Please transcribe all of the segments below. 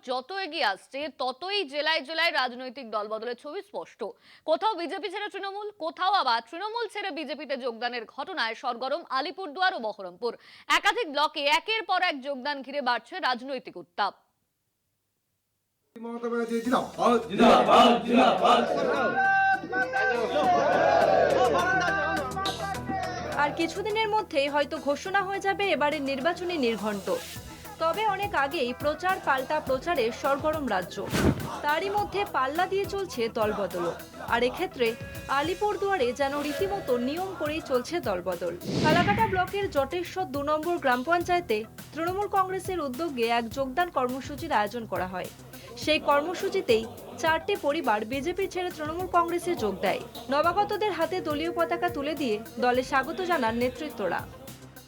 যত এগিয়ে আসছে ততই জেলায় জেলায় রাজনৈতিক দলবদলের ছবি স্পষ্ট। কোথাও বিজেপি ছেড়ে তৃণমূল, কোথাও আবার তৃণমূল ছেড়ে বিজেপিতে যোগদানের ঘটনায় সরগরম আলিপুরদুয়ার ও বহরমপুর। একাধিক ব্লকে একের পর এক যোগদান ঘিরে বাড়ছে রাজনৈতিক উত্তাপ। আর কিছুদিনের মধ্যেই হয়তো ঘোষণা হয়ে যাবে এবারের নির্বাচনী নির্ঘণ্ট। তবে অনেক আগেই প্রচার পাল্টা প্রচারে সরগরম রাজ্য, তারই মধ্যে পাল্লা দিয়ে চলছে দলবদল। আর এক্ষেত্রে আলিপুরদুয়ারে যেন রীতিমতো নিয়ম করেই চলছে দলবদল। ফালাকাটা ব্লকের জটেশ্বর 2 নম্বর গ্রাম পঞ্চায়েতে তৃণমূল কংগ্রেসের উদ্যোগে এক যোগদান কর্মসূচির আয়োজন করা হয়। সেই কর্মসূচিতেই 4টি পরিবার বিজেপি ছেড়ে তৃণমূল কংগ্রেসে যোগ দেয়। নবাগতদের হাতে দলীয় পতাকা তুলে দিয়ে দলে স্বাগত জানান নেতৃত্বরা।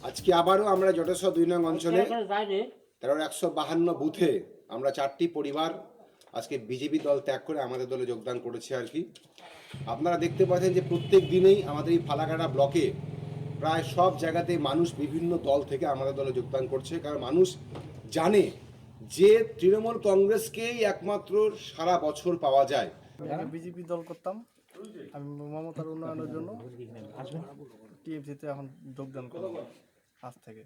আজকে আবারও আমরা জটেশ্বর 2 নং অঞ্চলে 152 বুথে আমরা 4টি পরিবার আজকে বিজেপি দল ত্যাগ করে আমাদের দলে যোগদান করেছে আর কি। আপনারা দেখতে পাচ্ছেন যে প্রত্যেক দিনেই আমাদের এই ফালাকাটা ব্লকে প্রায় সব জায়গাতেই মানুষ বিভিন্ন দল থেকে আমাদের দলে যোগদান করছে, কারণ মানুষ জানে যে তৃণমূল কংগ্রেসকেই একমাত্র সারা বছর পাওয়া যায়। বিজেপি দল করতাম, আমি মমতার উন্নয়নের জন্য টিএমসিতে এখন যোগদান করব আজ থেকে।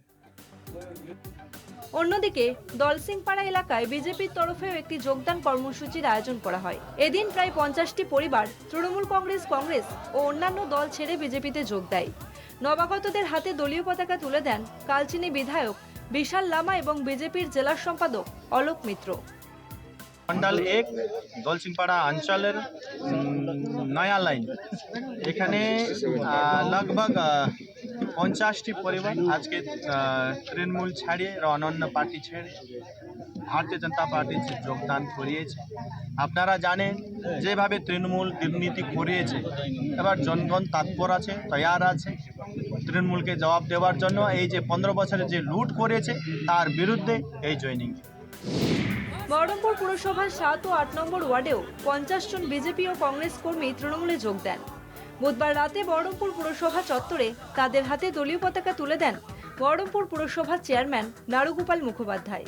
অন্যদিকে দলসিংপাড়া এলাকায় বিজেপির তরফেও একটি যোগদান কর্মসূচির আয়োজন করা হয়। এদিন প্রায় 50টি পরিবার তৃণমূল কংগ্রেস ও অন্যান্য দল ছেড়ে বিজেপিতে যোগ দেয়। নবাগতদের হাতে দলীয় পতাকা তুলে দেন কালচিনি বিধায়ক বিশাল লামা এবং বিজেপির জেলা সম্পাদক অলোক মিত্র। মন্ডল 1 দলসিংপাড়া অঞ্চলের নয়া লাইন, এখানে লগভগ 50টি পরিবার আজকে তৃণমূল ছাড়িয়ে অন্যান্য পার্টি ছেড়ে ভারতীয় জনতা পার্টিতে যোগদান করিয়েছে। আপনারা জানেন যেভাবে তৃণমূল দুর্নীতি করিয়েছে, এবার জনগণ তৎপর আছে, তৈয়ার আছে তৃণমূলকে জবাব দেওয়ার জন্য। এই যে 15 বছরে যে লুট করেছে তার বিরুদ্ধে এই জয়েনিং। বহরমপুর পুরসভার 7 ও 8 নম্বর ওয়ার্ডেও 50 জন বিজেপি ও কংগ্রেস কর্মী তৃণমূলে যোগ দেন। বুধবার রাতে বহরমপুর পুরসভা চত্বরে তাদের হাতে দলীয় পতাকা তুলে দেন বহরমপুর পুরসভার চেয়ারম্যান নারুগোপাল মুখোপাধ্যায়।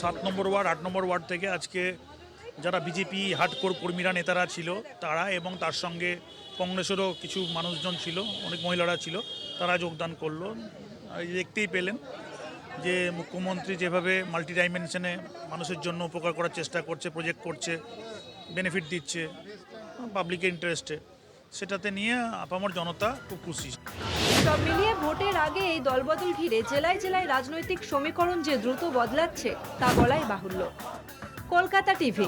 7 নম্বর ওয়ার্ড 8 নম্বর ওয়ার্ড থেকে আজকে যারা বিজেপি হার্ডকোর কর্মীরা নেতারা ছিল তারা, এবং তার সঙ্গে কংগ্রেসেরও কিছু মানুষজন ছিল, অনেক মহিলারা ছিল, তারা যোগদান করলো। দেখতেই পেলেন যে মুখ্যমন্ত্রী যেভাবে মাল্টি ডাইমেনশনে মানুষের জন্য উপকার করার চেষ্টা করছে, প্রজেক্ট করছে, বেনিফিট দিচ্ছে পাবলিকের ইন্টারেস্টে, সেটাতে নিয়ে আপামর জনতা খুব খুশি। সব মিলিয়ে ভোটের আগে এই দলবদল ঘিরে জেলায় জেলায় রাজনৈতিক সমীকরণ যে দ্রুত বদলাচ্ছে তা বলাই বাহুল্য। কলকাতা টিভি।